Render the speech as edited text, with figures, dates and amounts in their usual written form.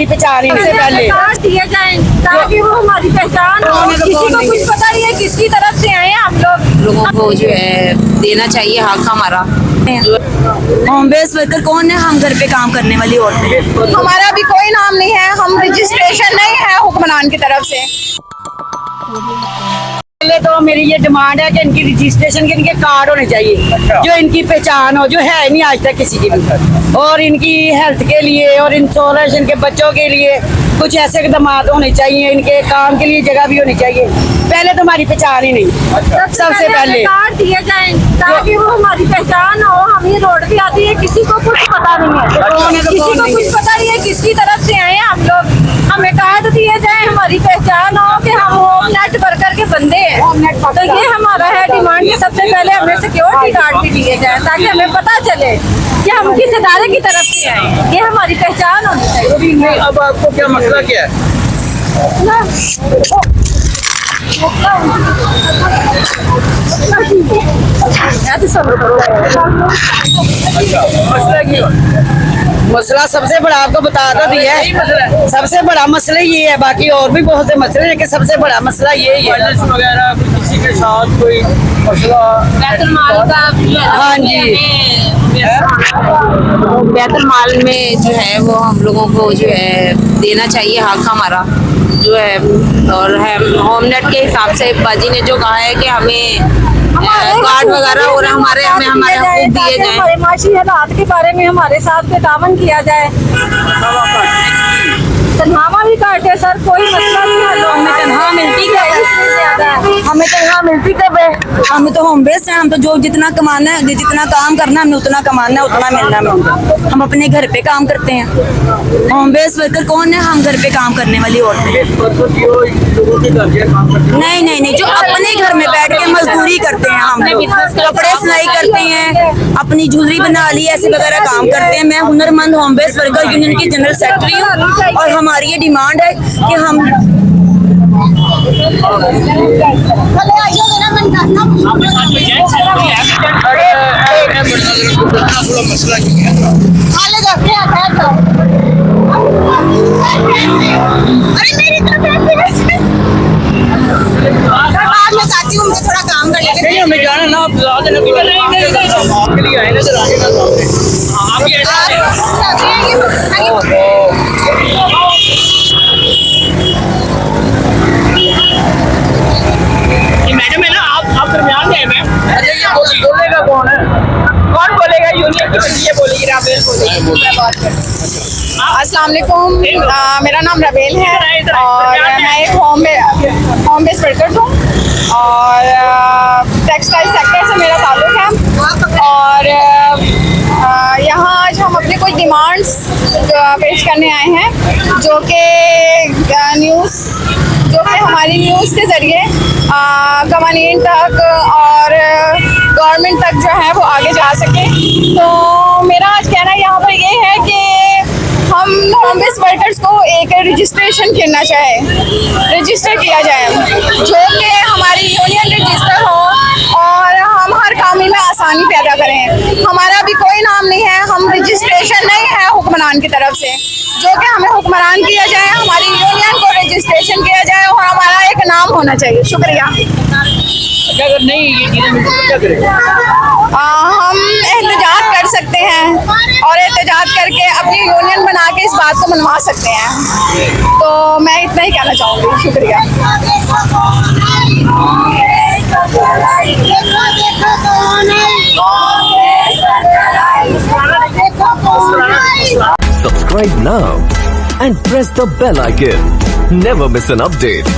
तुम्हारी पहचान है इससे पहले दिए जाए ताकि वो हमारी पहचान हो। किसी को कुछ पता नहीं है किसकी तरफ से आए हैं हम लोगों को जो है देना चाहिए हक हमारा। होम बेस्ड वर्कर कौन है? हम घर पे काम करने वाली औरतें। हमारा भी कोई नाम नहीं है, हम रजिस्ट्रेशन नहीं है हुक्मरान की तरफ से। पहले तो मेरी ये डिमांड है कि इनकी रजिस्ट्रेशन के इनके कार्ड होने चाहिए जो इनकी पहचान हो, जो है नहीं आज तक किसी की भी। और इनकी हेल्थ के लिए और इंश्योरेंस इनके बच्चों के लिए कुछ ऐसे इकदाम होने चाहिए, इनके काम के लिए जगह भी होनी चाहिए। पहले तो हमारी पहचान ही नहीं, सबसे पहले कार्ड दिए जाए ताकि वो हमारी पहचान हो। हम ये रोड पे आती है, किसी को कुछ पता नहीं है, किसी को कुछ पता नहीं है किसकी तरफ से आए हैं हम लोग। हमें कार्ड दिए जाए, हमारी पहचान हो कि हम होम नेट वर्कर के बंदे हैं। तो ये हमारा है डिमांड कि सबसे पहले हमें सिक्योरिटी कार्ड भी दिए जाए ताकि हमें पता चले कि हम किस इदारे की तरफ से आए, ये हमारी पहचान होनी चाहिए। अब आपको क्या मसला क्या है? मसला सबसे बड़ा आपको बता तो दिया है, सबसे बड़ा मसला ये है। बाकी और भी बहुत से मसले हैं लेकिन सबसे बड़ा मसला यही है। वगैरह किसी के साथ कोई मसला? हाँ जी, बैतुल माल में जो है वो हम लोगों को जो है देना चाहिए हक हमारा जो है। और होम नेट के हिसाब से बाजी ने जो कहा है कि हमें कार्ड वगैरह और हमारे हकूक दिए जाए। हमारे माशी हालात के बारे में हमारे साथ तावन किया जाए। तनख्वाह भी काटे सर, कोई मसला नहीं है। हमें तनख्वाह मिलती कब है? हमें तनख्वाह मिलती कब है? हमें तो होम बेस्ड है, हम तो जो जितना कमाना है, जितना काम करना है हमें उतना कमाना है, उतना मिलना है। हम अपने घर पे काम करते हैं। होम बेस्ड वर्कर कौन है? हम घर पे काम करने वाली औरतें। नहीं नहीं नहीं, जो अपने घर में बैठ के मजदूरी करते हैं, हम लोग कपड़े सिलाई करते हैं, अपनी ज्वेलरी बना ली, ऐसे वगैरह काम करते हैं। मैं हुनरमंद होम बेस्ड वर्कर यूनियन की जनरल सेक्रेटरी हूँ और हमारी ये डिमांड है कि हम चाहती हूँ मुझे थोड़ा काम कर लेंगे। नहीं हमें जाना ना, आप आपके लिए आए नजर आने ना मैडम है ना, आप दरमियान में है मैम। अच्छा ये बोलेगा कौन है? कौन बोलेगा? यूनियन की बंदी है बोलेगी, राबेल बोलेगी। मैं बात करती हूँ। अस्सलाम वालेकुम, मेरा नाम रबेल है और मैं एक होम बेस्ड वर्कर हूँ और टेक्सटाइल सेक्टर से मेरा ताल्लुक है। और यहाँ आज हम अपने कुछ डिमांड्स पेश करने आए हैं जो कि हमारी न्यूज़ के ज़रिए कवानीन तक और गवर्नमेंट तक जो है वो आगे जा सके। तो मेरा आज कहना यहाँ पर ये है कि हम होम बेस्ड वर्कर्स को एक रजिस्ट्रेशन करना रजिस्टर किया जाए जो कि हमारी यूनियन रजिस्टर हो और हम हर काम में आसानी पैदा करें। हमारा भी कोई नाम नहीं है, हम रजिस्ट्रेशन नहीं है हुक्मरान की तरफ से, जो कि हमें हुक्मरान किया जाए, हमारी यूनियन को रजिस्ट्रेशन किया जाए और हमारा एक नाम होना चाहिए। शुक्रिया। अगर नहीं ये चीजें क्या करें? हम एहतजाज कर सकते हैं और एहतजाज करके अपनी यूनियन बना के इस बात को मनवा सकते हैं। तो मैं इतना ही कहना चाहूँगी। शुक्रिया। Subscribe now and press the bell icon. Never miss an update.